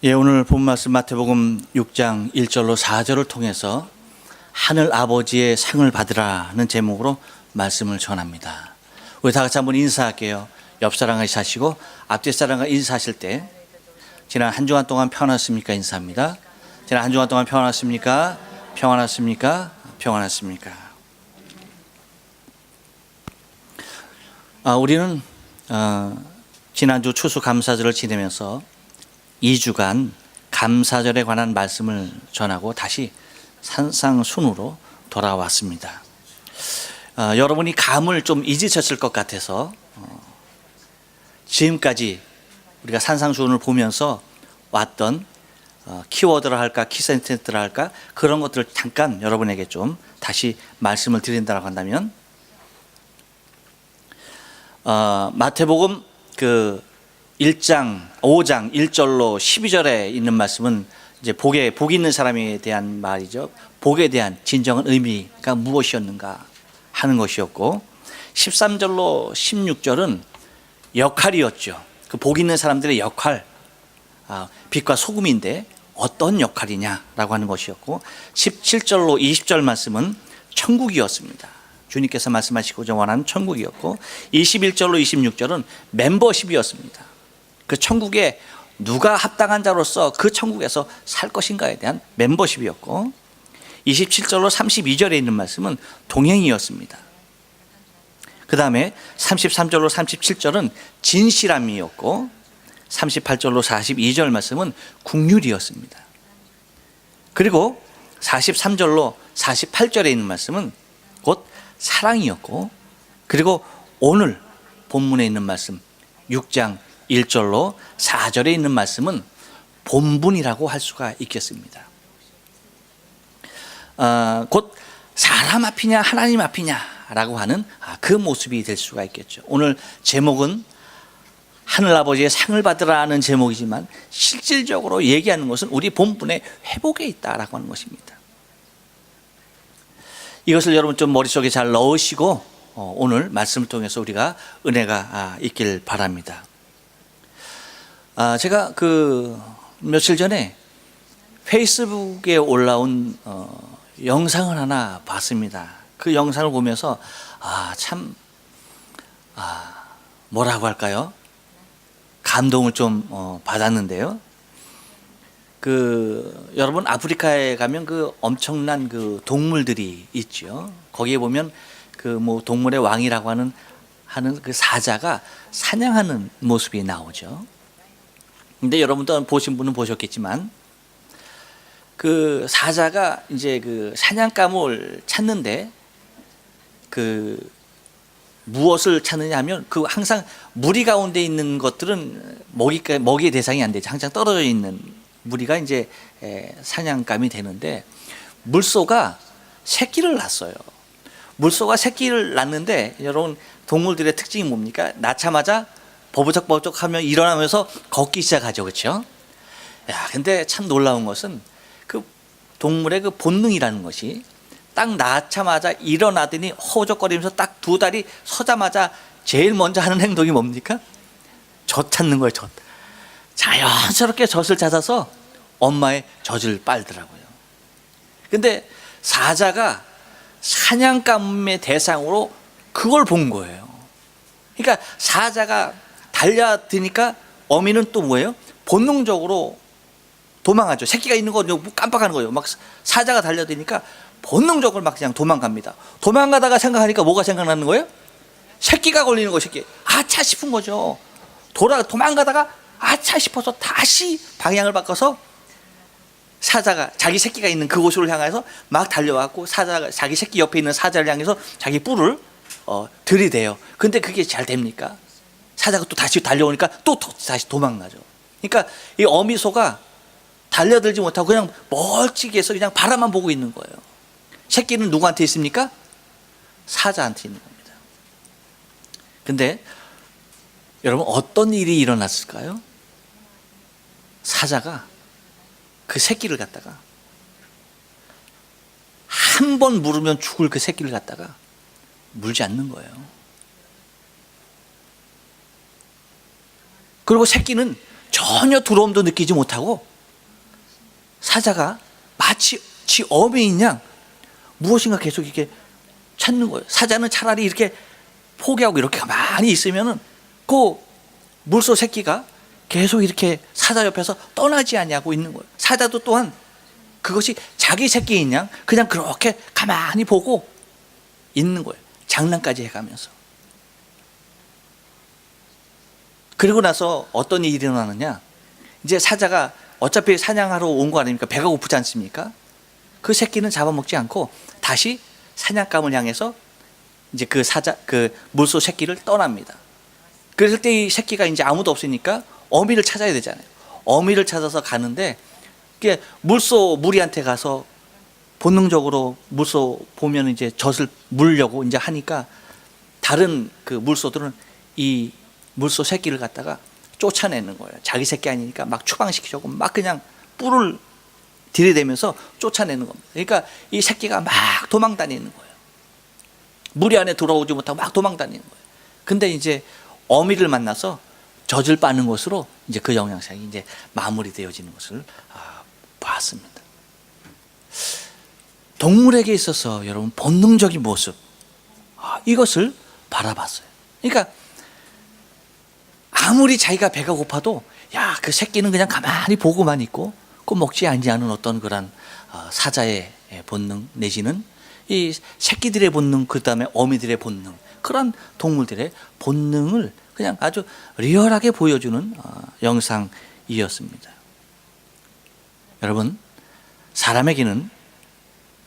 예, 오늘 본 말씀 마태복음 6장 1절로 4절을 통해서 하늘 아버지의 상을 받으라는 제목으로 말씀을 전합니다. 우리 다 같이 한번 인사할게요. 옆 사람과 인사하시고 앞뒤 사람과 인사하실 때 지난 한 주간 동안 평안하십니까? 인사합니다. 지난 한 주간 동안 평안하십니까? 평안하십니까? 평안하십니까? 우리는 지난주 추수감사절을 지내면서 2주간 감사절에 관한 말씀을 전하고 다시 산상순으로 돌아왔습니다. 여러분이 감을 좀 잊으셨을 것 같아서 지금까지 우리가 산상순을 보면서 왔던 키워드라 할까 키센텐트라 할까 그런 것들을 잠깐 여러분에게 좀 다시 말씀을 드린다고 한다면, 마태복음 5장 1절로 12절에 있는 말씀은 이제 복 있는 사람에 대한 말이죠. 복에 대한 진정한 의미가 무엇이었는가 하는 것이었고, 13절로 16절은 역할이었죠. 그 복 있는 사람들의 역할, 빛과 소금인데 어떤 역할이냐라고 하는 것이었고, 17절로 20절 말씀은 천국이었습니다. 주님께서 말씀하시고자 원하는 천국이었고, 21절로 26절은 멤버십이었습니다. 그 천국에 누가 합당한 자로서 그 천국에서 살 것인가에 대한 멤버십이었고, 27절로 32절에 있는 말씀은 동행이었습니다. 그 다음에 33절로 37절은 진실함이었고, 38절로 42절 말씀은 긍휼이었습니다. 그리고 43절로 48절에 있는 말씀은 곧 사랑이었고, 그리고 오늘 본문에 있는 말씀 6장 1절로 4절에 있는 말씀은 본분이라고 할 수가 있겠습니다. 곧 사람 앞이냐 하나님 앞이냐라고 하는 그 모습이 될 수가 있겠죠. 오늘 제목은 하늘 아버지의 상을 받으라는 제목이지만 실질적으로 얘기하는 것은 우리 본분의 회복에 있다라고 하는 것입니다. 이것을 여러분 좀 머릿속에 잘 넣으시고 오늘 말씀을 통해서 우리가 은혜가 있길 바랍니다. 제가 며칠 전에 페이스북에 올라온 영상을 하나 봤습니다. 그 영상을 보면서 뭐라고 할까요? 감동을 좀 받았는데요. 여러분 아프리카에 가면 엄청난 동물들이 있죠. 거기에 보면 동물의 왕이라고 하는 그 사자가 사냥하는 모습이 나오죠. 근데 여러분도 보신 분은 보셨겠지만 그 사자가 이제 사냥감을 찾는데 무엇을 찾느냐 하면 항상 무리 가운데 있는 것들은 먹이의 대상이 안 되죠. 항상 떨어져 있는 무리가 이제 사냥감이 되는데, 물소가 새끼를 낳았어요. 물소가 새끼를 낳는데 여러분 동물들의 특징이 뭡니까? 낳자마자 버부적버부적 하면 일어나면서 걷기 시작하죠. 그렇죠? 근데 참 놀라운 것은 그 동물의 본능이라는 것이 딱 낳자마자 일어나더니 허우적거리면서 딱 두 다리 서자마자 제일 먼저 하는 행동이 뭡니까? 젖 찾는 거예요. 젖. 자연스럽게 젖을 찾아서 엄마의 젖을 빨더라고요. 근데 사자가 사냥감의 대상으로 그걸 본 거예요. 그러니까 사자가 달려드니까 어미는 또 뭐예요? 본능적으로 도망가죠. 새끼가 있는 거 깜빡하는 거예요. 막 사자가 달려드니까 본능적으로 막 그냥 도망갑니다. 도망가다가 생각하니까 뭐가 생각나는 거예요? 새끼가 걸리는 거, 새끼. 아차 싶은 거죠. 도망가다가 아차 싶어서 다시 방향을 바꿔서 사자가 자기 새끼가 있는 그곳으로 향해서 막 달려왔고, 사자가 자기 새끼 옆에 있는 사자를 향해서 자기 뿔을 들이대요. 근데 그게 잘 됩니까? 사자가 또 다시 달려오니까 또 다시 도망가죠. 그러니까 이 어미소가 달려들지 못하고 그냥 멀찍이에서 그냥 바라만 보고 있는 거예요. 새끼는 누구한테 있습니까? 사자한테 있는 겁니다. 근데 여러분 어떤 일이 일어났을까요? 사자가 그 새끼를 갖다가 한 번 물으면 죽을 그 새끼를 갖다가 물지 않는 거예요. 그리고 새끼는 전혀 두려움도 느끼지 못하고 사자가 마치 지 어미인 양 무엇인가 계속 이렇게 찾는 거예요. 사자는 차라리 이렇게 포기하고 이렇게 가만히 있으면은 그 물소 새끼가 계속 이렇게 사자 옆에서 떠나지 않냐고 있는 거예요. 사자도 또한 그것이 자기 새끼인 양 그냥 그렇게 가만히 보고 있는 거예요. 장난까지 해가면서. 그리고 나서 어떤 일이 일어나느냐, 이제 사자가 어차피 사냥하러 온 거 아닙니까? 배가 고프지 않습니까? 그 새끼는 잡아먹지 않고 다시 사냥감을 향해서 이제 그 물소 새끼를 떠납니다. 그럴 때 이 새끼가 이제 아무도 없으니까 어미를 찾아야 되잖아요. 어미를 찾아서 가는데 이게 무리한테 가서 본능적으로 물소 보면 이제 젖을 물려고 이제 하니까 다른 그 물소들은 이 물소 새끼를 갖다가 쫓아내는 거예요. 자기 새끼 아니니까 막 추방시키려고 막 그냥 뿔을 들이대면서 쫓아내는 겁니다. 그러니까 이 새끼가 막 도망 다니는 거예요. 무리 안에 들어오지 못하고 막 도망 다니는 거예요. 근데 이제 어미를 만나서 젖을 빠는 것으로 이제 그 영양상이 이제 마무리되어지는 것을 봤습니다. 동물에게 있어서 여러분 본능적인 모습, 이것을 바라봤어요. 그러니까 아무리 자기가 배가 고파도 야, 그 새끼는 그냥 가만히 보고만 있고 꼭 먹지 않는 어떤 그런 사자의 본능 내지는 이 새끼들의 본능, 그 다음에 어미들의 본능, 그런 동물들의 본능을 그냥 아주 리얼하게 보여주는 영상이었습니다. 여러분, 사람에게는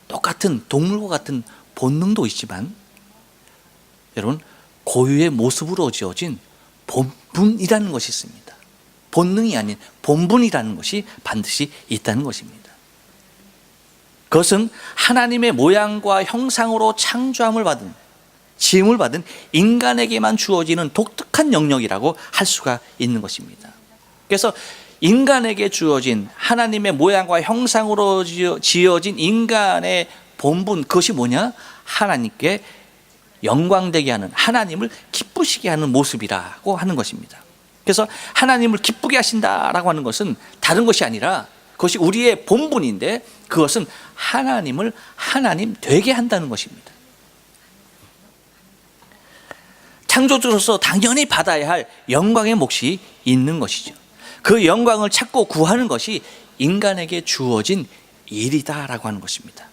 똑같은 동물과 같은 본능도 있지만 여러분, 고유의 모습으로 지어진 본분이라는 것이 있습니다. 본능이 아닌 본분이라는 것이 반드시 있다는 것입니다. 그것은 하나님의 모양과 형상으로 창조함을 받은, 지음을 받은 인간에게만 주어지는 독특한 영역이라고 할 수가 있는 것입니다. 그래서 인간에게 주어진 하나님의 모양과 형상으로 지어진 인간의 본분, 그것이 뭐냐? 하나님께 영광되게 하는, 하나님을 기쁘시게 하는 모습이라고 하는 것입니다. 그래서 하나님을 기쁘게 하신다라고 하는 것은 다른 것이 아니라 그것이 우리의 본분인데 그것은 하나님을 하나님 되게 한다는 것입니다. 창조주로서 당연히 받아야 할 영광의 몫이 있는 것이죠. 그 영광을 찾고 구하는 것이 인간에게 주어진 일이다라고 하는 것입니다.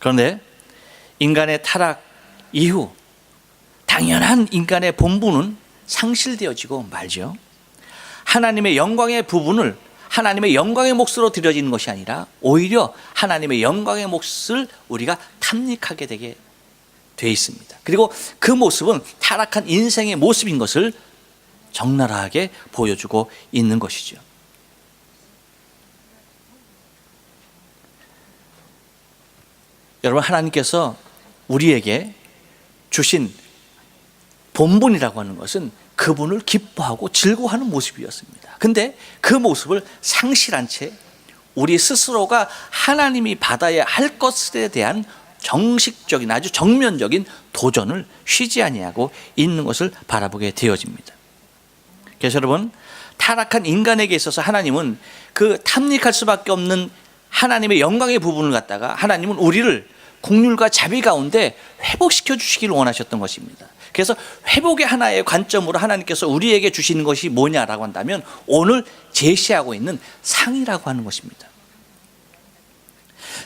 그런데 인간의 타락 이후 당연한 인간의 본분은 상실되어지고 말죠. 하나님의 영광의 부분을 하나님의 영광의 몫으로 드려지는 것이 아니라 오히려 하나님의 영광의 몫을 우리가 탐닉하게 되게 돼 있습니다. 그리고 그 모습은 타락한 인생의 모습인 것을 적나라하게 보여주고 있는 것이죠. 여러분, 하나님께서 우리에게 주신 본분이라고 하는 것은 그분을 기뻐하고 즐거워하는 모습이었습니다. 근데 그 모습을 상실한 채 우리 스스로가 하나님이 받아야 할 것에 대한 정식적인, 아주 정면적인 도전을 쉬지 아니하고 있는 것을 바라보게 되어집니다. 그래서 여러분, 타락한 인간에게 있어서 하나님은 그 탐닉할 수밖에 없는 하나님의 영광의 부분을 갖다가 하나님은 우리를 긍휼과 자비 가운데 회복시켜 주시기를 원하셨던 것입니다. 그래서 회복의 하나의 관점으로 하나님께서 우리에게 주시는 것이 뭐냐라고 한다면 오늘 제시하고 있는 상이라고 하는 것입니다.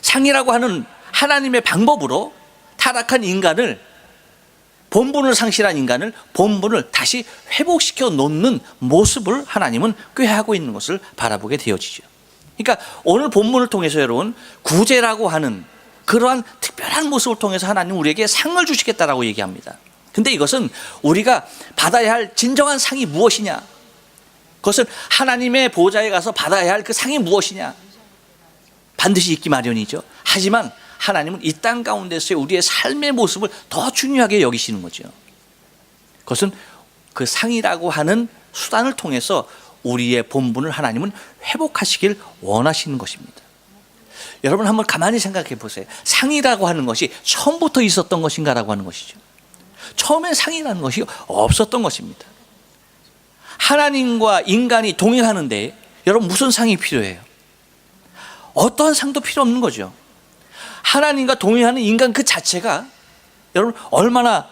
상이라고 하는 하나님의 방법으로 타락한 인간을, 본분을 상실한 인간을 본분을 다시 회복시켜 놓는 모습을 하나님은 꾀하고 있는 것을 바라보게 되어지죠. 그러니까 오늘 본문을 통해서 여러분, 구제라고 하는 그러한 특별한 모습을 통해서 하나님 우리에게 상을 주시겠다라고 얘기합니다. 근데 이것은 우리가 받아야 할 진정한 상이 무엇이냐, 그것은 하나님의 보좌에 가서 받아야 할 그 상이 무엇이냐, 반드시 있기 마련이죠. 하지만 하나님은 이 땅 가운데서의 우리의 삶의 모습을 더 중요하게 여기시는 거죠. 그것은 그 상이라고 하는 수단을 통해서 우리의 본분을 하나님은 회복하시길 원하시는 것입니다. 여러분, 한번 가만히 생각해 보세요. 상이라고 하는 것이 처음부터 있었던 것인가라고 하는 것이죠. 처음엔 상이라는 것이 없었던 것입니다. 하나님과 인간이 동행하는데 여러분 무슨 상이 필요해요? 어떠한 상도 필요 없는 거죠. 하나님과 동행하는 인간 그 자체가 여러분 얼마나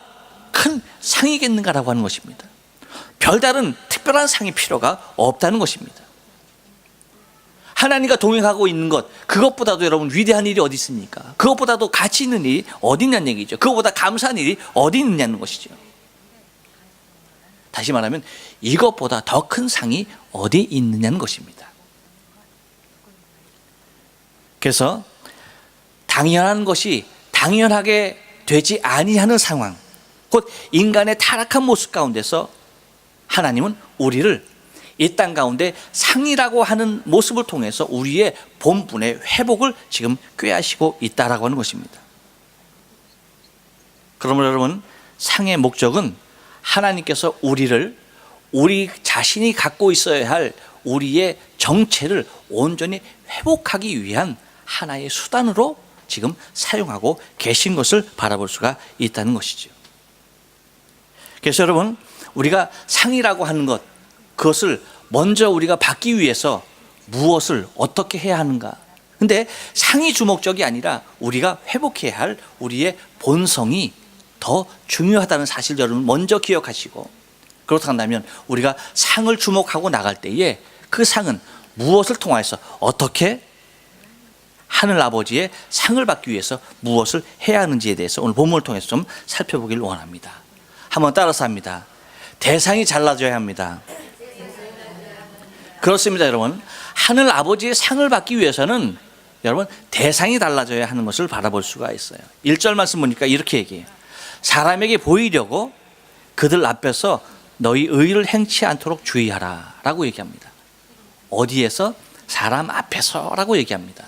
큰 상이겠는가라고 하는 것입니다. 별다른 특별한 상이 필요가 없다는 것입니다. 하나님과 동행하고 있는 것, 그것보다도 여러분 위대한 일이 어디 있습니까? 그것보다도 가치 있는 일이 어디 있냐는 얘기죠. 그것보다 감사한 일이 어디 있느냐는 것이죠. 다시 말하면 이것보다 더 큰 상이 어디 있느냐는 것입니다. 그래서 당연한 것이 당연하게 되지 아니하는 상황, 곧 인간의 타락한 모습 가운데서 하나님은 우리를 이 땅 가운데 상이라고 하는 모습을 통해서 우리의 본분의 회복을 지금 꾀하시고 있다라고 하는 것입니다. 그러면 여러분, 상의 목적은 하나님께서 우리를 우리 자신이 갖고 있어야 할 우리의 정체를 온전히 회복하기 위한 하나의 수단으로 지금 사용하고 계신 것을 바라볼 수가 있다는 것이죠. 그래서 여러분, 우리가 상이라고 하는 것, 그것을 먼저 우리가 받기 위해서 무엇을 어떻게 해야 하는가? 근데 상이 주목적이 아니라 우리가 회복해야 할 우리의 본성이 더 중요하다는 사실 여러분 먼저 기억하시고, 그렇다 한다면 우리가 상을 주목하고 나갈 때에 그 상은 무엇을 통해서 어떻게 하늘 아버지의 상을 받기 위해서 무엇을 해야 하는지에 대해서 오늘 본문을 통해서 좀 살펴보기를 원합니다. 한번 따라서 합니다. 대상이 달라져야 합니다. 그렇습니다, 여러분. 하늘 아버지의 상을 받기 위해서는 여러분 대상이 달라져야 하는 것을 바라볼 수가 있어요. 1절 말씀 보니까 이렇게 얘기해요. 사람에게 보이려고 그들 앞에서 너희 의를 행치 않도록 주의하라 라고 얘기합니다. 어디에서? 사람 앞에서 라고 얘기합니다.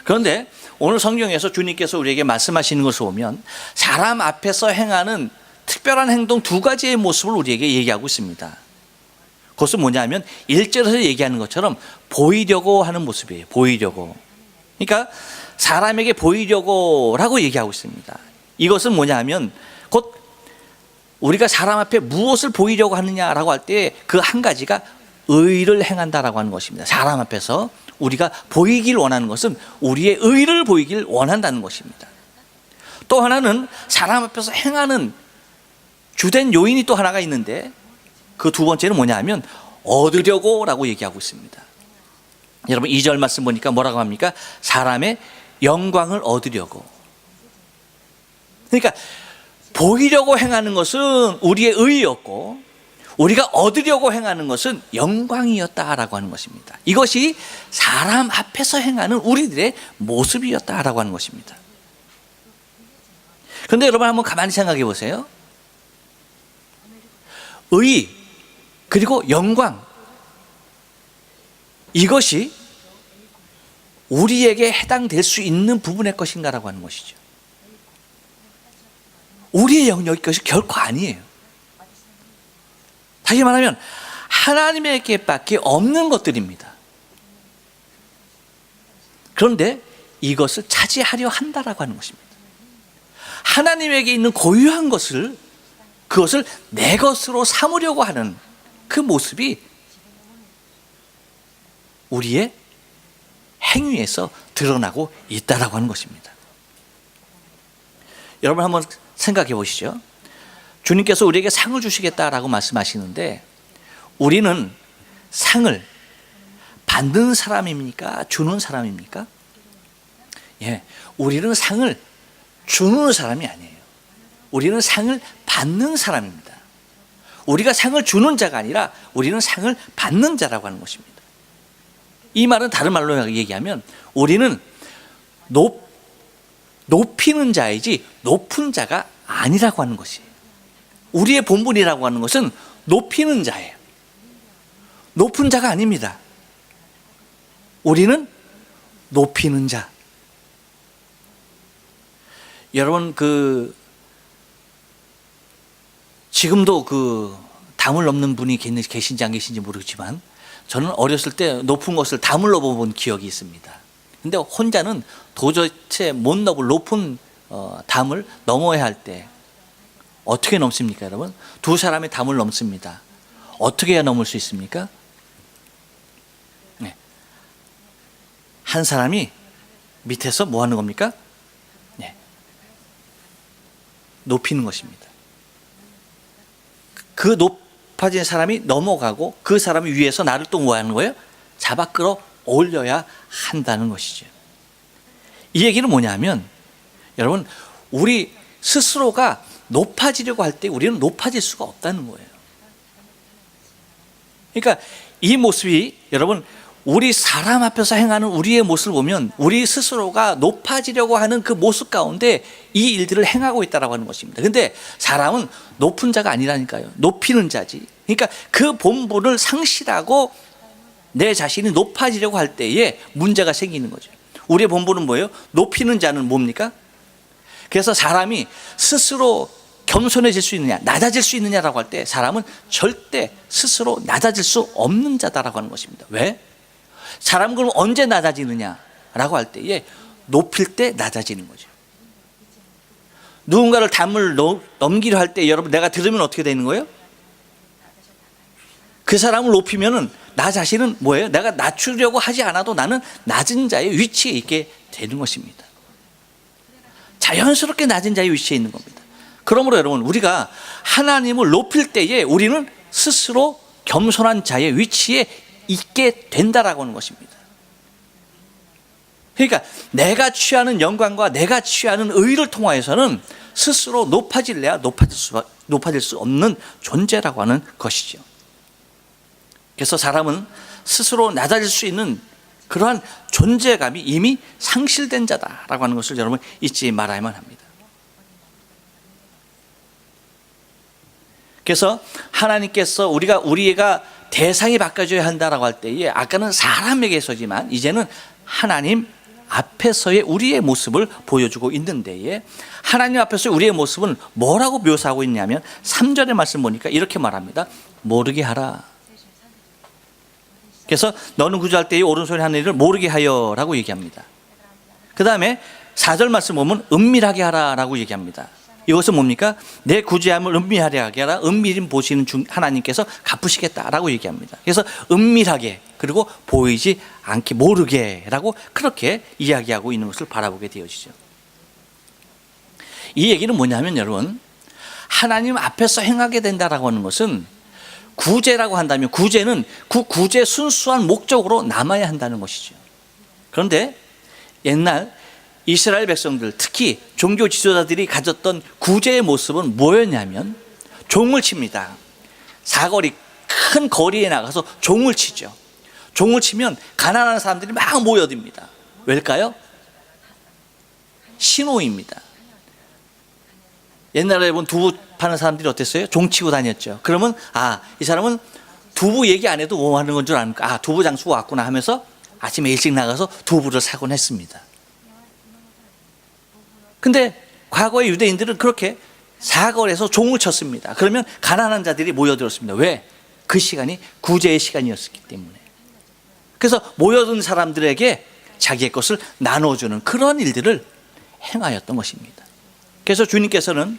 그런데 오늘 성경에서 주님께서 우리에게 말씀하시는 것을 보면 사람 앞에서 행하는 특별한 행동 두 가지의 모습을 우리에게 얘기하고 있습니다. 그것은 뭐냐면 1절에서 얘기하는 것처럼 보이려고 하는 모습이에요. 보이려고. 그러니까 사람에게 보이려고 라고 얘기하고 있습니다. 이것은 뭐냐 하면 곧 우리가 사람 앞에 무엇을 보이려고 하느냐라고 할 때 그 한 가지가 의를 행한다라고 하는 것입니다. 사람 앞에서 우리가 보이길 원하는 것은 우리의 의를 보이길 원한다는 것입니다. 또 하나는 사람 앞에서 행하는 주된 요인이 또 하나가 있는데 그 두 번째는 뭐냐 하면 얻으려고 라고 얘기하고 있습니다. 여러분 2절 말씀 보니까 뭐라고 합니까? 사람의 영광을 얻으려고. 그러니까 보이려고 행하는 것은 우리의 의였고 우리가 얻으려고 행하는 것은 영광이었다라고 하는 것입니다. 이것이 사람 앞에서 행하는 우리들의 모습이었다라고 하는 것입니다. 그런데 여러분 한번 가만히 생각해 보세요. 의 그리고 영광, 이것이 우리에게 해당될 수 있는 부분의 것인가라고 하는 것이죠. 우리의 영역이 것이 결코 아니에요. 다시 말하면 하나님에게밖에 없는 것들입니다. 그런데 이것을 차지하려 한다라고 하는 것입니다. 하나님에게 있는 고유한 것을, 그것을 내 것으로 삼으려고 하는 그 모습이 우리의 행위에서 드러나고 있다라고 하는 것입니다. 여러분 한번 생각해 보시죠. 주님께서 우리에게 상을 주시겠다라고 말씀하시는데 우리는 상을 받는 사람입니까? 주는 사람입니까? 예, 우리는 상을 주는 사람이 아니에요. 우리는 상을 받는 사람입니다. 우리가 상을 주는 자가 아니라 우리는 상을 받는 자라고 하는 것입니다. 이 말은 다른 말로 얘기하면 우리는 높이는 자이지 높은 자가 아니라고 하는 것이에요. 우리의 본분이라고 하는 것은 높이는 자예요. 높은 자가 아닙니다. 우리는 높이는 자. 여러분 지금도 담을 넘는 분이 계신지 안 계신지 모르겠지만 저는 어렸을 때 높은 것을 담을 넘어본 기억이 있습니다. 근데 혼자는 도저히 못 넘을 높은 담을 넘어야 할 때 어떻게 넘습니까, 여러분? 두 사람이 담을 넘습니다. 어떻게 해야 넘을 수 있습니까? 한 사람이 밑에서 뭐 하는 겁니까? 네. 높이는 것입니다. 그 높아진 사람이 넘어가고 그 사람이 위에서 나를 또 뭐 하는 거예요? 잡아 끌어 올려야 한다는 것이죠. 이 얘기는 뭐냐면 여러분, 우리 스스로가 높아지려고 할 때 우리는 높아질 수가 없다는 거예요. 그러니까 이 모습이 여러분, 우리 사람 앞에서 행하는 우리의 모습을 보면 우리 스스로가 높아지려고 하는 그 모습 가운데 이 일들을 행하고 있다고 하는 것입니다. 근데 사람은 높은 자가 아니라니까요. 높이는 자지. 그러니까 그 본분을 상실하고 내 자신이 높아지려고 할 때에 문제가 생기는 거죠. 우리의 본분은 뭐예요? 높이는 자는 뭡니까? 그래서 사람이 스스로 겸손해질 수 있느냐, 낮아질 수 있느냐라고 할 때 사람은 절대 스스로 낮아질 수 없는 자다라고 하는 것입니다. 왜? 사람은 그럼 언제 낮아지느냐라고 할 때에 높일 때 낮아지는 거죠. 누군가를 담을 넘기려 할 때 여러분, 내가 들으면 어떻게 되는 거예요? 그 사람을 높이면은 나 자신은 뭐예요? 내가 낮추려고 하지 않아도 나는 낮은 자의 위치에 있게 되는 것입니다. 자연스럽게 낮은 자의 위치에 있는 겁니다. 그러므로 여러분, 우리가 하나님을 높일 때에 우리는 스스로 겸손한 자의 위치에 있게 된다라고 하는 것입니다. 그러니까 내가 취하는 영광과 내가 취하는 의를 통하여서는 스스로 높아질래야 높아질 수 없는 존재라고 하는 것이죠. 그래서 사람은 스스로 낮아질 수 있는 그러한 존재감이 이미 상실된 자다라고 하는 것을 여러분 잊지 말아야만 합니다. 그래서 하나님께서 우리가 대상이 바꿔줘야 한다라고 할 때에 아까는 사람에게서지만 이제는 하나님 앞에서의 우리의 모습을 보여주고 있는 데에 하나님 앞에서의 우리의 모습은 뭐라고 묘사하고 있냐면 3절의 말씀 보니까 이렇게 말합니다. 모르게 하라. 그래서 너는 구제할 때에 오른손에 하는 일을 모르게 하여라고 얘기합니다. 그 다음에 4절 말씀 보면 은밀하게 하라라고 얘기합니다. 이것은 뭡니까? 내 구제함을 은밀하게 하라. 은밀히 보시는 하나님께서 갚으시겠다라고 얘기합니다. 그래서 은밀하게, 그리고 보이지 않게, 모르게라고 그렇게 이야기하고 있는 것을 바라보게 되어지죠. 이 얘기는 뭐냐면 여러분, 하나님 앞에서 행하게 된다라고 하는 것은 구제라고 한다면 구제는 그 구제 순수한 목적으로 남아야 한다는 것이죠. 그런데 옛날 이스라엘 백성들, 특히 종교 지도자들이 가졌던 구제의 모습은 뭐였냐면 종을 칩니다. 사거리, 큰 거리에 나가서 종을 치죠. 종을 치면 가난한 사람들이 막 모여듭니다. 왜일까요? 신호입니다. 옛날에 본 두부 파는 사람들이 어땠어요? 종 치고 다녔죠. 그러면 이 사람은 두부 얘기 안 해도 뭐 하는 건 줄 아니까 두부 장수가 왔구나 하면서 아침에 일찍 나가서 두부를 사곤 했습니다. 근데 과거의 유대인들은 그렇게 사거리에서 종을 쳤습니다. 그러면 가난한 자들이 모여들었습니다. 왜? 그 시간이 구제의 시간이었기 때문에. 그래서 모여든 사람들에게 자기의 것을 나눠주는 그런 일들을 행하였던 것입니다. 그래서 주님께서는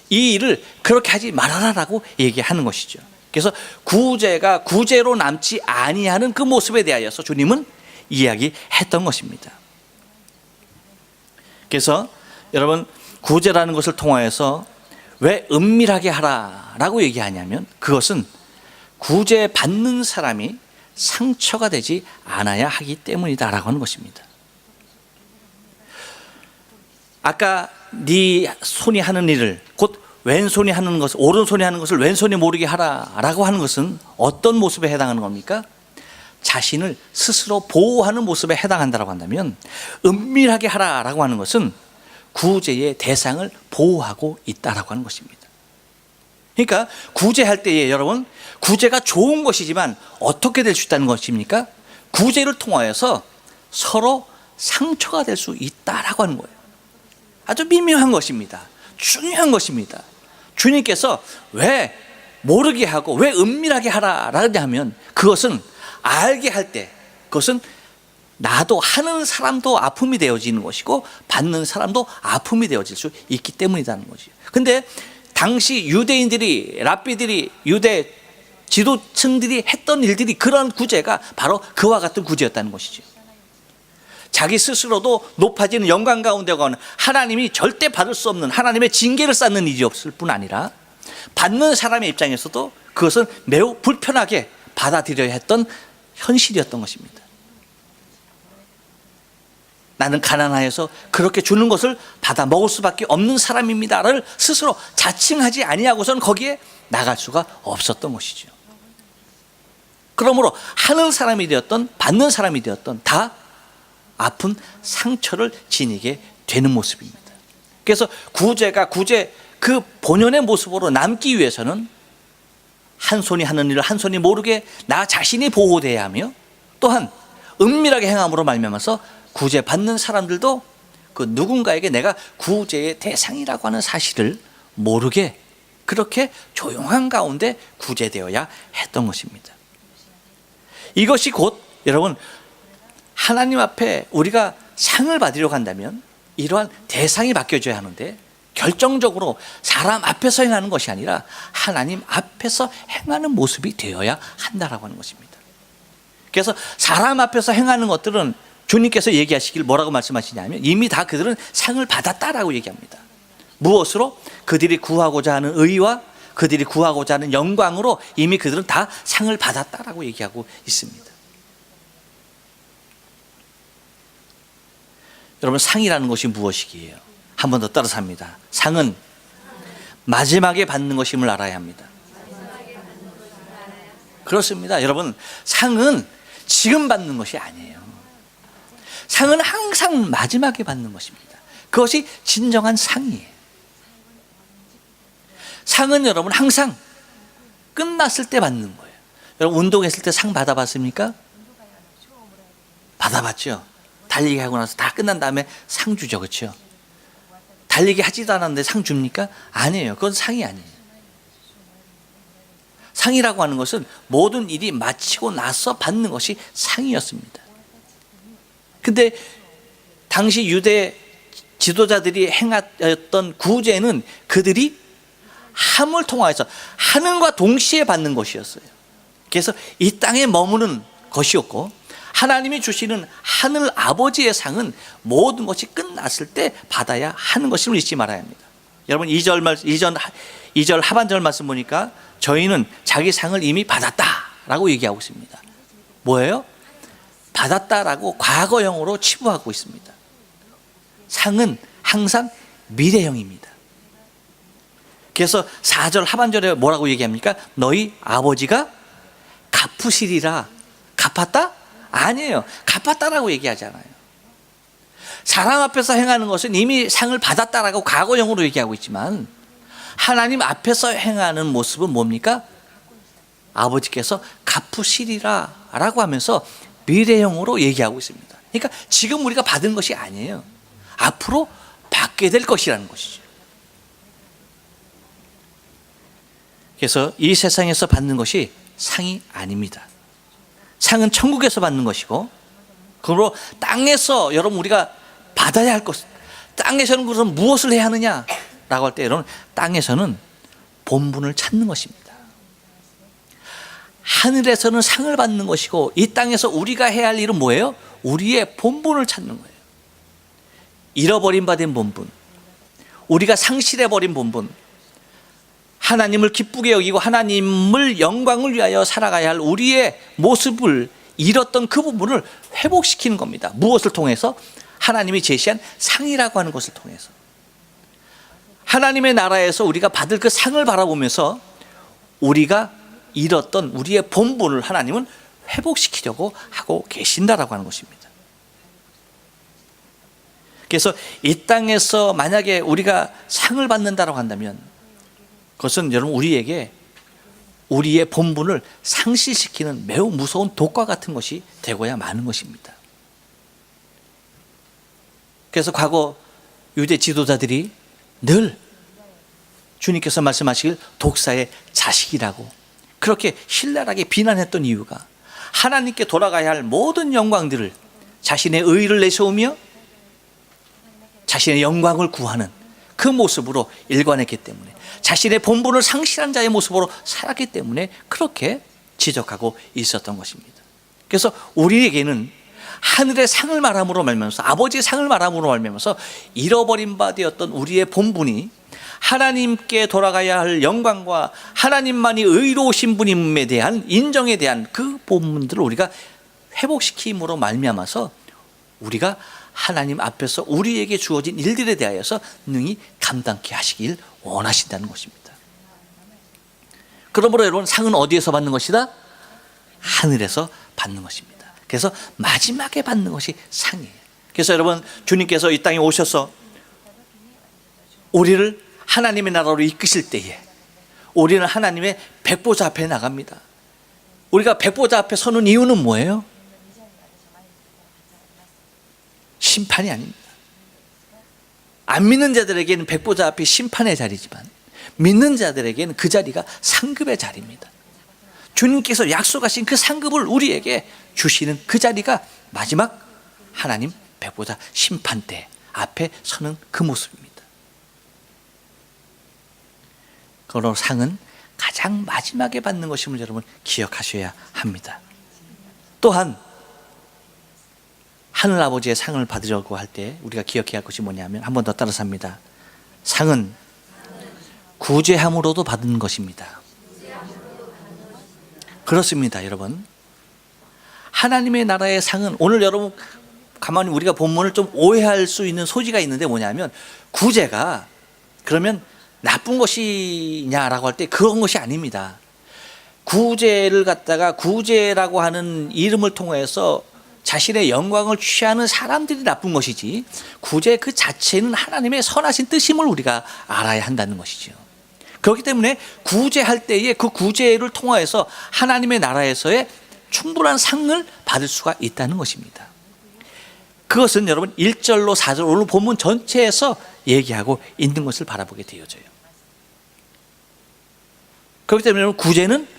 이 일을 그렇게 하지 말아라라고 얘기하는 것이죠. 그래서 구제가 구제로 남지 아니하는 그 모습에 대하여서 주님은 이야기했던 것입니다. 그래서 여러분, 구제라는 것을 통하여서 왜 은밀하게 하라라고 얘기하냐면 그것은 구제 받는 사람이 상처가 되지 않아야 하기 때문이다라고 하는 것입니다. 아까 네 손이 하는 일을 곧 왼손이 하는 것을, 오른손이 하는 것을 왼손이 모르게 하라라고 하는 것은 어떤 모습에 해당하는 겁니까? 자신을 스스로 보호하는 모습에 해당한다고 한다면 은밀하게 하라라고 하는 것은 구제의 대상을 보호하고 있다라고 하는 것입니다. 그러니까 구제할 때에 여러분, 구제가 좋은 것이지만 어떻게 될 수 있다는 것입니까? 구제를 통하여서 서로 상처가 될 수 있다라고 하는 거예요. 아주 미묘한 것입니다. 중요한 것입니다. 주님께서 왜 모르게 하고 왜 은밀하게 하라라고 하면 그것은 알게 할 때 그것은 나도 하는 사람도 아픔이 되어지는 것이고 받는 사람도 아픔이 되어질 수 있기 때문이라는 거죠. 근데 당시 유대인들이, 랍비들이, 유대 지도층들이 했던 일들이, 그런 구제가 바로 그와 같은 구제였다는 것이죠. 자기 스스로도 높아지는 영광 가운데 가는 하나님이 절대 받을 수 없는 하나님의 징계를 쌓는 일이 없을 뿐 아니라 받는 사람의 입장에서도 그것은 매우 불편하게 받아들여야 했던 현실이었던 것입니다. 나는 가난하여서 그렇게 주는 것을 받아 먹을 수밖에 없는 사람입니다를 스스로 자칭하지 아니하고서는 거기에 나갈 수가 없었던 것이죠. 그러므로 하는 사람이 되었던 받는 사람이 되었던 다 아픈 상처를 지니게 되는 모습입니다. 그래서 구제가 그 본연의 모습으로 남기 위해서는 한 손이 하는 일을 한 손이 모르게 나 자신이 보호돼야 하며, 또한 은밀하게 행함으로 말미암아서 구제받는 사람들도 그 누군가에게 내가 구제의 대상이라고 하는 사실을 모르게 그렇게 조용한 가운데 구제되어야 했던 것입니다. 이것이 곧 여러분 하나님 앞에 우리가 상을 받으려고 한다면 이러한 대상이 바뀌어져야 하는데, 결정적으로 사람 앞에서 행하는 것이 아니라 하나님 앞에서 행하는 모습이 되어야 한다라고 하는 것입니다. 그래서 사람 앞에서 행하는 것들은 주님께서 얘기하시길 뭐라고 말씀하시냐면 이미 다 그들은 상을 받았다라고 얘기합니다. 무엇으로? 그들이 구하고자 하는 의와 그들이 구하고자 하는 영광으로 이미 그들은 다 상을 받았다라고 얘기하고 있습니다. 여러분, 상이라는 것이 무엇이기에요? 한 번 더 따라서 합니다. 상은 마지막에 받는 것임을 알아야 합니다. 그렇습니다. 여러분, 상은 지금 받는 것이 아니에요. 상은 항상 마지막에 받는 것입니다. 그것이 진정한 상이에요. 상은 여러분 항상 끝났을 때 받는 거예요. 여러분, 운동했을 때 상 받아봤습니까? 받아봤죠. 달리기 하고 나서 다 끝난 다음에 상 주죠. 그렇죠? 달리기 하지도 않았는데 상 줍니까? 아니에요. 그건 상이 아니에요. 상이라고 하는 것은 모든 일이 마치고 나서 받는 것이 상이었습니다. 근데 당시 유대 지도자들이 행하였던 구제는 그들이 함을 통하여서 하늘과 동시에 받는 것이었어요. 그래서 이 땅에 머무는 것이었고, 하나님이 주시는 하늘 아버지의 상은 모든 것이 끝났을 때 받아야 하는 것임을 잊지 말아야 합니다. 여러분, 2절 하반절 말씀 보니까 저희는 자기 상을 이미 받았다라고 얘기하고 있습니다. 뭐예요? 받았다라고 과거형으로 치부하고 있습니다. 상은 항상 미래형입니다. 그래서 4절 하반절에 뭐라고 얘기합니까? 너희 아버지가 갚으시리라. 갚았다? 아니에요. 갚았다라고 얘기하잖아요. 사람 앞에서 행하는 것은 이미 상을 받았다라고 과거형으로 얘기하고 있지만, 하나님 앞에서 행하는 모습은 뭡니까? 아버지께서 갚으시리라 라고 하면서 미래형으로 얘기하고 있습니다. 그러니까 지금 우리가 받은 것이 아니에요. 앞으로 받게 될 것이라는 것이죠. 그래서 이 세상에서 받는 것이 상이 아닙니다. 상은 천국에서 받는 것이고, 그러므로 땅에서 여러분 우리가 받아야 할 것, 땅에서는 그럼 무엇을 해야 하느냐라고 할 때 여러분, 땅에서는 본분을 찾는 것입니다. 하늘에서는 상을 받는 것이고, 이 땅에서 우리가 해야 할 일은 뭐예요? 우리의 본분을 찾는 거예요. 잃어버린 바 된 본분, 우리가 상실해버린 본분, 하나님을 기쁘게 여기고 하나님을 영광을 위하여 살아가야 할 우리의 모습을 잃었던 그 부분을 회복시키는 겁니다. 무엇을 통해서? 하나님이 제시한 상이라고 하는 것을 통해서. 하나님의 나라에서 우리가 받을 그 상을 바라보면서 우리가 잃었던 우리의 본분을 하나님은 회복시키려고 하고 계신다라고 하는 것입니다. 그래서 이 땅에서 만약에 우리가 상을 받는다라고 한다면 그것은 여러분 우리에게 우리의 본분을 상실시키는 매우 무서운 독과 같은 것이 되고야 마는 것입니다. 그래서 과거 유대 지도자들이 늘 주님께서 말씀하시길 독사의 자식이라고 그렇게 신랄하게 비난했던 이유가, 하나님께 돌아가야 할 모든 영광들을 자신의 의의를 내세우며 자신의 영광을 구하는 그 모습으로 일관했기 때문에, 자신의 본분을 상실한 자의 모습으로 살았기 때문에 그렇게 지적하고 있었던 것입니다. 그래서 우리에게는 하늘의 상을 말함으로 말미암아서, 아버지의 상을 말함으로 말미암아서 잃어버린 바 되었던 우리의 본분이 하나님께 돌아가야 할 영광과 하나님만이 의로우신 분임에 대한 인정에 대한 그 본분들을 우리가 회복시킴으로 말미암아서 우리가 하나님 앞에서 우리에게 주어진 일들에 대하여서 능히 감당케 하시길 원하신다는 것입니다. 그러므로 여러분, 상은 어디에서 받는 것이다? 하늘에서 받는 것입니다. 그래서 마지막에 받는 것이 상이에요. 그래서 여러분, 주님께서 이 땅에 오셔서 우리를 하나님의 나라로 이끄실 때에 우리는 하나님의 백보자 앞에 나갑니다. 우리가 백보자 앞에 서는 이유는 뭐예요? 심판이 아닙니다. 안 믿는 자들에게는 백보자 앞이 심판의 자리지만 믿는 자들에게는 그 자리가 상급의 자리입니다. 주님께서 약속하신 그 상급을 우리에게 주시는 그 자리가 마지막 하나님 백보자 심판대 앞에 서는 그 모습입니다. 그러나 상은 가장 마지막에 받는 것임을 여러분 기억하셔야 합니다. 또한 하늘아버지의 상을 받으려고 할 때 우리가 기억해야 할 것이 뭐냐면, 한 번 더 따라서 합니다. 상은 구제함으로도 받은 것입니다. 그렇습니다, 여러분. 하나님의 나라의 상은, 오늘 여러분 가만히 우리가 본문을 좀 오해할 수 있는 소지가 있는데 뭐냐면, 구제가 그러면 나쁜 것이냐라고 할 때 그런 것이 아닙니다. 구제를 갖다가 구제라고 하는 이름을 통해서 자신의 영광을 취하는 사람들이 나쁜 것이지, 구제 그 자체는 하나님의 선하신 뜻임을 우리가 알아야 한다는 것이죠. 그렇기 때문에 구제할 때에 그 구제를 통하여서 하나님의 나라에서의 충분한 상을 받을 수가 있다는 것입니다. 그것은 여러분 1절로 4절 오늘 본문 전체에서 얘기하고 있는 것을 바라보게 되어져요. 그렇기 때문에 여러분, 구제는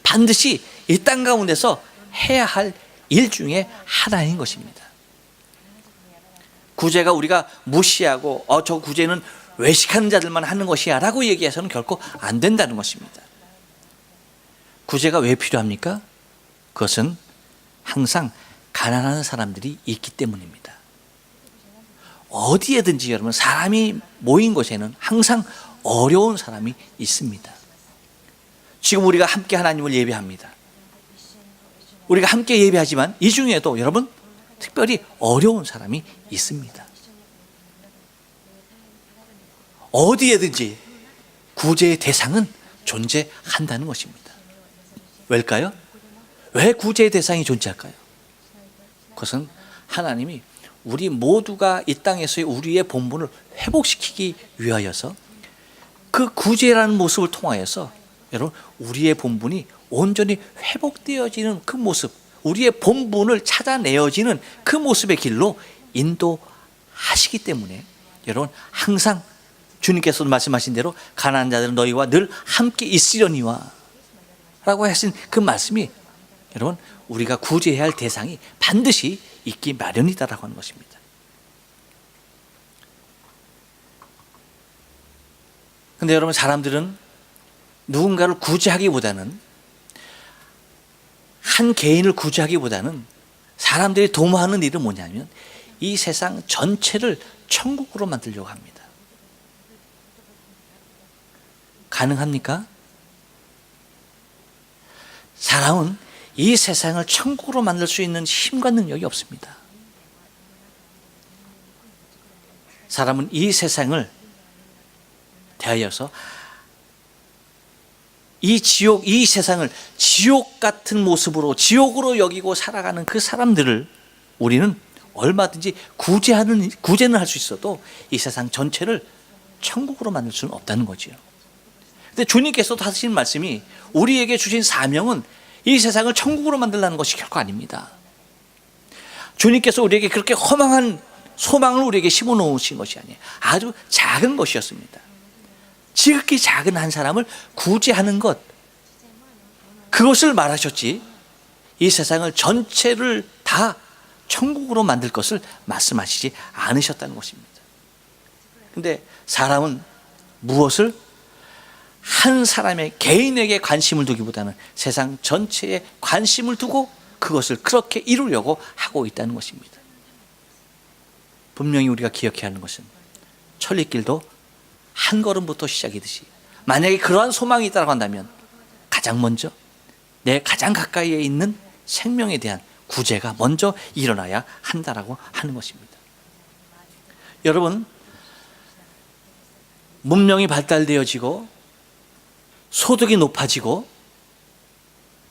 반드시 이 땅 가운데서 해야 할 일 중에 하나인 것입니다. 구제가 우리가 무시하고 저 구제는 외식하는 자들만 하는 것이야 라고 얘기해서는 결코 안 된다는 것입니다. 구제가 왜 필요합니까? 그것은 항상 가난한 사람들이 있기 때문입니다. 어디에든지 여러분, 사람이 모인 곳에는 항상 어려운 사람이 있습니다. 지금 우리가 함께 하나님을 예배합니다. 우리가 함께 예배하지만 이 중에도 여러분 특별히 어려운 사람이 있습니다. 어디에든지 구제의 대상은 존재한다는 것입니다. 왜일까요? 왜 구제의 대상이 존재할까요? 그것은 하나님이 우리 모두가 이 땅에서의 우리의 본분을 회복시키기 위하여서 그 구제라는 모습을 통하여서 여러분, 우리의 본분이 온전히 회복되어지는 그 모습, 우리의 본분을 찾아내어지는 그 모습의 길로 인도하시기 때문에 여러분, 항상 주님께서도 말씀하신 대로 가난한 자들은 너희와 늘 함께 있으려니와 라고 하신 그 말씀이 여러분, 우리가 구제해야 할 대상이 반드시 있기 마련이다라고 하는 것입니다. 그런데 여러분, 사람들은 누군가를 구제하기보다는, 한 개인을 구제하기보다는 사람들이 도모하는 일은 뭐냐면 이 세상 전체를 천국으로 만들려고 합니다. 가능합니까? 사람은 이 세상을 천국으로 만들 수 있는 힘과 능력이 없습니다. 사람은 이 세상을 대하여서 이 세상을 지옥 같은 모습으로, 지옥으로 여기고 살아가는 그 사람들을 우리는 얼마든지 구제는 할 수 있어도 이 세상 전체를 천국으로 만들 수는 없다는 거죠. 근데 주님께서도 하시는 말씀이, 우리에게 주신 사명은 이 세상을 천국으로 만들라는 것이 결코 아닙니다. 주님께서 우리에게 그렇게 허망한 소망을 우리에게 심어 놓으신 것이 아니에요. 아주 작은 것이었습니다. 지극히 작은 한 사람을 구제하는 것, 그것을 말하셨지 이 세상을 전체를 다 천국으로 만들 것을 말씀하시지 않으셨다는 것입니다. 그런데 사람은 무엇을, 한 사람의 개인에게 관심을 두기보다는 세상 전체에 관심을 두고 그것을 그렇게 이루려고 하고 있다는 것입니다. 분명히 우리가 기억해야 하는 것은 천리길도 한 걸음부터 시작이듯이 만약에 그러한 소망이 있다고 한다면 가장 먼저 내 가장 가까이에 있는 생명에 대한 구제가 먼저 일어나야 한다라고 하는 것입니다. 여러분, 문명이 발달되어지고 소득이 높아지고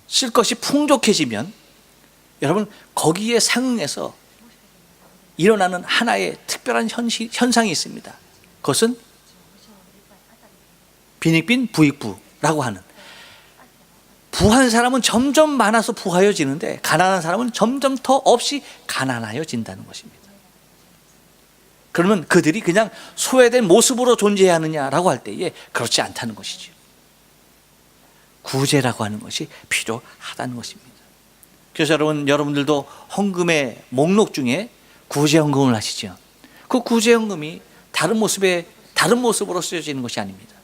쓸 것이 풍족해지면 여러분 거기에 상응해서 일어나는 하나의 특별한 현상이 있습니다. 그것은 빈익빈 부익부라고 하는, 부한 사람은 점점 많아서 부하여지는데 가난한 사람은 점점 더 없이 가난하여진다는 것입니다. 그러면 그들이 그냥 소외된 모습으로 존재하느냐라고 할 때에 그렇지 않다는 것이죠. 구제라고 하는 것이 필요하다는 것입니다. 그래서 여러분들도 헌금의 목록 중에 구제헌금을 하시죠. 그 구제헌금이 다른 모습으로 쓰여지는 것이 아닙니다.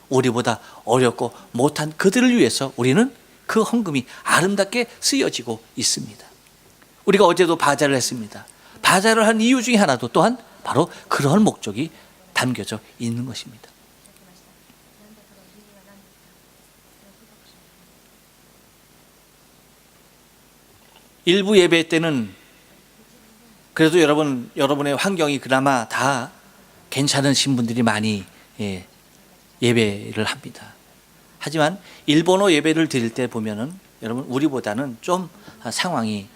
우리보다 어렵고 못한 그들을 위해서 우리는 그 헌금이 아름답게 쓰여지고 있습니다. 우리가 어제도 바자를 했습니다. 바자를 한 이유 중에 하나도 또한 바로 그러한 목적이 담겨져 있는 것입니다. 일부 예배 때는 그래도 여러분의 환경이 그나마 다 괜찮으신 분들이 많이 예배를 합니다. 하지만 일본어 예배를 드릴 때 보면은 여러분 우리보다는 좀 상황이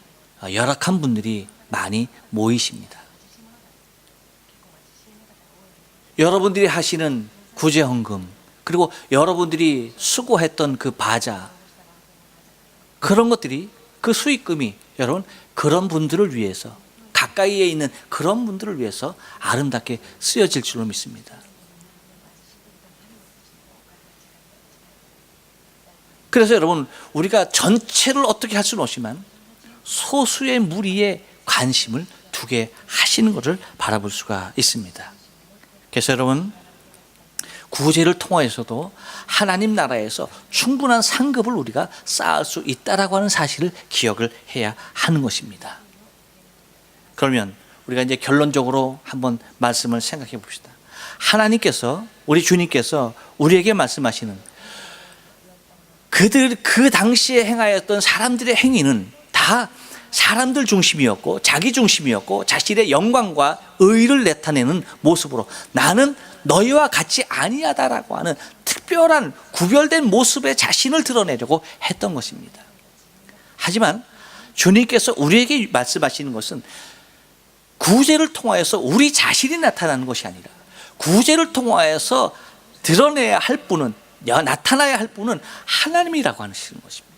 열악한 분들이 많이 모이십니다. 여러분들이 하시는 구제헌금, 그리고 여러분들이 수고했던 그 바자, 그런 것들이, 그 수익금이 여러분 그런 분들을 위해서, 가까이에 있는 그런 분들을 위해서 아름답게 쓰여질 줄로 믿습니다. 그래서 여러분 우리가 전체를 어떻게 할 수는 없지만 소수의 무리에 관심을 두게 하시는 것을 바라볼 수가 있습니다. 그래서 여러분 구제를 통하여서도 하나님 나라에서 충분한 상급을 우리가 쌓을 수 있다라고 하는 사실을 기억을 해야 하는 것입니다. 그러면 우리가 이제 결론적으로 한번 말씀을 생각해 봅시다. 하나님께서, 우리 주님께서 우리에게 말씀하시는 그 당시에 행하였던 사람들의 행위는 다 사람들 중심이었고 자기 중심이었고 자신의 영광과 의를 나타내는 모습으로 나는 너희와 같이 아니하다라고 하는 특별한 구별된 모습의 자신을 드러내려고 했던 것입니다. 하지만 주님께서 우리에게 말씀하시는 것은 구제를 통하여서 우리 자신이 나타나는 것이 아니라 구제를 통하여서 드러내야 할 분은, 나타나야 할 분은 하나님이라고 하는 것입니다.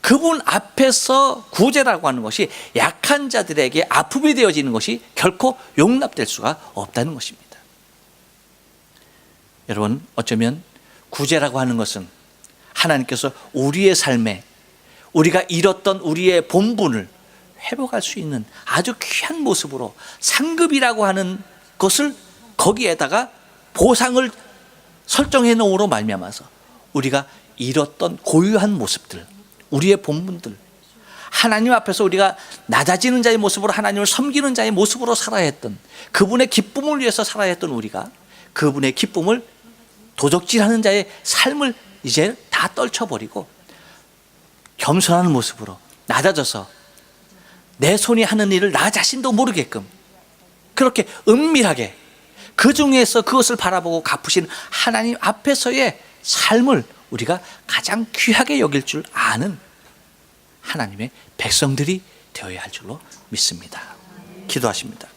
그분 앞에서 구제라고 하는 것이 약한 자들에게 아픔이 되어지는 것이 결코 용납될 수가 없다는 것입니다. 여러분, 어쩌면 구제라고 하는 것은 하나님께서 우리의 삶에 우리가 잃었던 우리의 본분을 회복할 수 있는 아주 귀한 모습으로 상급이라고 하는 것을 거기에다가 보상을 설정해 놓음으로 말미암아서 우리가 잃었던 고유한 모습들, 우리의 본분들, 하나님 앞에서 우리가 낮아지는 자의 모습으로 하나님을 섬기는 자의 모습으로 살아야 했던, 그분의 기쁨을 위해서 살아야 했던 우리가 그분의 기쁨을 도적질하는 자의 삶을 이제 다 떨쳐버리고 겸손한 모습으로 낮아져서 내 손이 하는 일을 나 자신도 모르게끔 그렇게 은밀하게 그 중에서 그것을 바라보고 갚으신 하나님 앞에서의 삶을 우리가 가장 귀하게 여길 줄 아는 하나님의 백성들이 되어야 할 줄로 믿습니다. 기도하십니다.